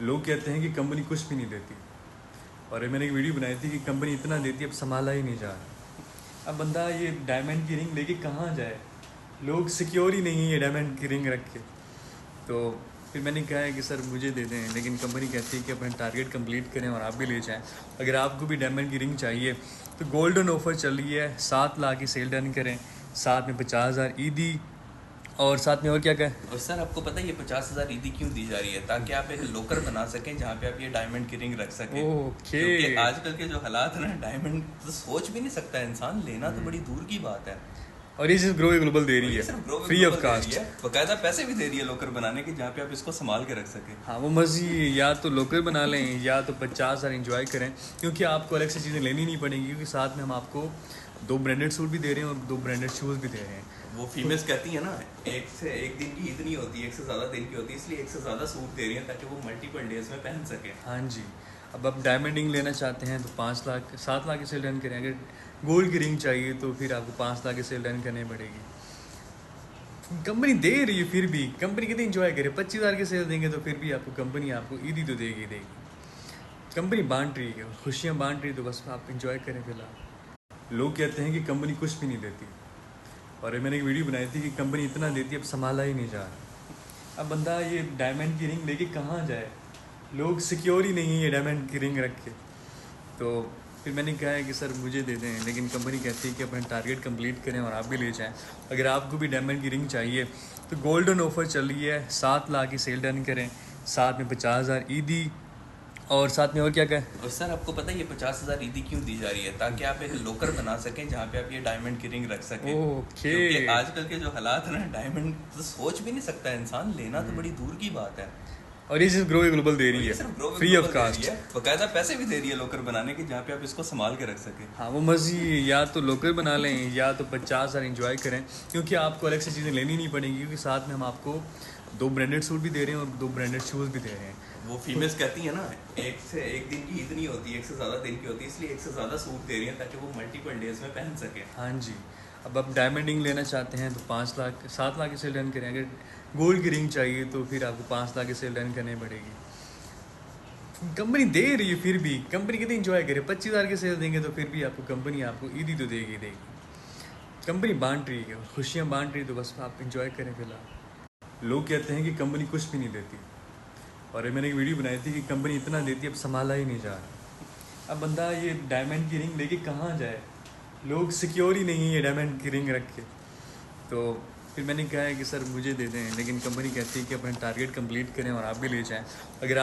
लोग कहते हैं कि कंपनी कुछ भी नहीं देती, और मैंने एक वीडियो बनाई थी कि कंपनी इतना देती है, अब संभाला ही नहीं जा रहा। अब बंदा ये डायमंड की रिंग लेके कहाँ जाए, लोग सिक्योर ही नहीं है ये डायमंड की रिंग रख के। तो फिर मैंने कहा है कि सर मुझे दे दें, लेकिन कंपनी कहती है कि अपना टारगेट कंप्लीट करें और आप भी ले जाएं। अगर आपको भी डायमंड की रिंग चाहिए तो गोल्डन ऑफर चल रही है, 7 लाख की सेल डन करें, साथ में 50,000 ईदी, और साथ में और क्या कहें। और सर आपको पता है ये 50,000 ईदी क्यों दी जा रही है? ताकि आप एक लोकर बना सकें जहाँ पे आप ये डायमंड की रिंग रख सकें। ओके। क्योंकि आजकल के जो हालात है ना, डायमंड तो सोच भी नहीं सकता इंसान, लेना तो बड़ी दूर की बात है। और ये सिर्फ ग्रो ग्लोबल दे रही है, फ्री ऑफ कास्ट, बकायदा पैसे भी दे रही है लोकर बनाने के, जहाँ पे आप इसको संभाल के रख सकें। हाँ वो मर्जी, या तो लोकल बना लें या तो 50,000 इंजॉय करें, क्योंकि आपको अलग से चीज़ें लेनी नहीं पड़ेंगी, क्योंकि साथ में हम आपको 2 ब्रांडेड सूट भी दे रहे हैं और 2 ब्रांडेड शूज़ भी दे रहे हैं। वो फीमेल्स कहती है ना, एक से एक दिन की ईद नहीं होती, एक से ज़्यादा दिन की होती है, इसलिए एक से ज़्यादा सूट दे रही हैं ताकि वो मल्टीपल डेज में पहन सके। हाँ जी। अब आप डायमंड रिंग लेना चाहते हैं तो 5 लाख 7 लाख की सेल डन करें। अगर गोल्ड की रिंग चाहिए तो फिर आपको 5 लाख की सेल डन करनी पड़ेगी। कंपनी दे रही है, फिर भी कंपनी कितनी इंजॉय करे, 25,000 की सेल देंगे तो फिर भी आपको कंपनी आपको ईदी तो देगी देगी। कंपनी बांट रही है, खुशियाँ बांट रही है, तो बस आप इंजॉय करें फिलहाल। लोग कहते हैं कि कंपनी कुछ भी नहीं देती, और मैंने एक वीडियो बनाई थी कि कंपनी इतना देती है, अब संभाला ही नहीं जा रहा। अब बंदा ये डायमंड की रिंग लेके कहाँ जाए, लोग सिक्योर ही नहीं है ये डायमंड की रिंग रख के। तो फिर मैंने कहा है कि सर मुझे दे दें, लेकिन कंपनी कहती है कि अपना टारगेट कंप्लीट करें और आप भी ले जाएं। अगर आपको भी डायमंड की रिंग चाहिए तो गोल्डन ऑफर चल रही है, 7 लाख की सेल डन करें, साथ में 50,000 ईदी, और साथ में और क्या कहें। और सर आपको पता है ये 50,000 ईदी क्यों दी जा रही है? ताकि आप एक लोकर बना सकें जहाँ पे आप ये डायमंड की रिंग रख सकें। ओके। क्योंकि आजकल के जो हालात है ना, डायमंड तो सोच भी नहीं सकता इंसान, लेना तो बड़ी दूर की बात है। और ये सिर्फ ग्रो ग्लोबल दे रही है, फ्री ऑफ कास्ट, बकायदा पैसे भी दे रही है लोकर बनाने के, जहाँ पे आप इसको संभाल के रख सकें। हाँ वो मर्जी, या तो लोकल बना लें या तो 50,000 इंजॉय करें, क्योंकि आपको अलग से चीज़ें लेनी नहीं पड़ेंगी, क्योंकि साथ में हम आपको 2 ब्रांडेड सूट भी दे रहे हैं और 2 ब्रांडेड शूज़ भी दे रहे हैं। वो फीमेल्स कहती है ना, एक से एक दिन की ईद नहीं होती, एक से ज़्यादा दिन की होती है, इसलिए एक से ज़्यादा सूट दे रही हैं ताकि वो मल्टीपल डेज में पहन सके। हाँ जी। अब आप डायमंड रिंग लेना चाहते हैं तो 5 लाख 7 लाख की सेल डन करें। अगर गोल्ड की रिंग चाहिए तो फिर आपको 5 लाख की सेल डन करनी पड़ेगी। कंपनी दे रही है, फिर भी कंपनी कितनी इंजॉय करे, 25,000 की सेल देंगे तो फिर भी आपको कंपनी आपको ईदी तो देगी देगी। कंपनी बांट रही है, खुशियाँ बांट रही है, तो बस आप इंजॉय करें फिलहाल। लोग कहते हैं कि कंपनी कुछ भी नहीं देती, और मैंने एक वीडियो बनाई थी कि कंपनी इतना देती है, अब संभाला ही नहीं जा रहा। अब बंदा ये डायमंड की रिंग लेके कहाँ जाए, लोग सिक्योर ही नहीं है ये डायमंड की रिंग रख के। तो फिर मैंने कहा है कि सर मुझे दे दें, लेकिन कंपनी कहती है कि अपना टारगेट कंप्लीट करें और आप भी ले जाएं। अगर आप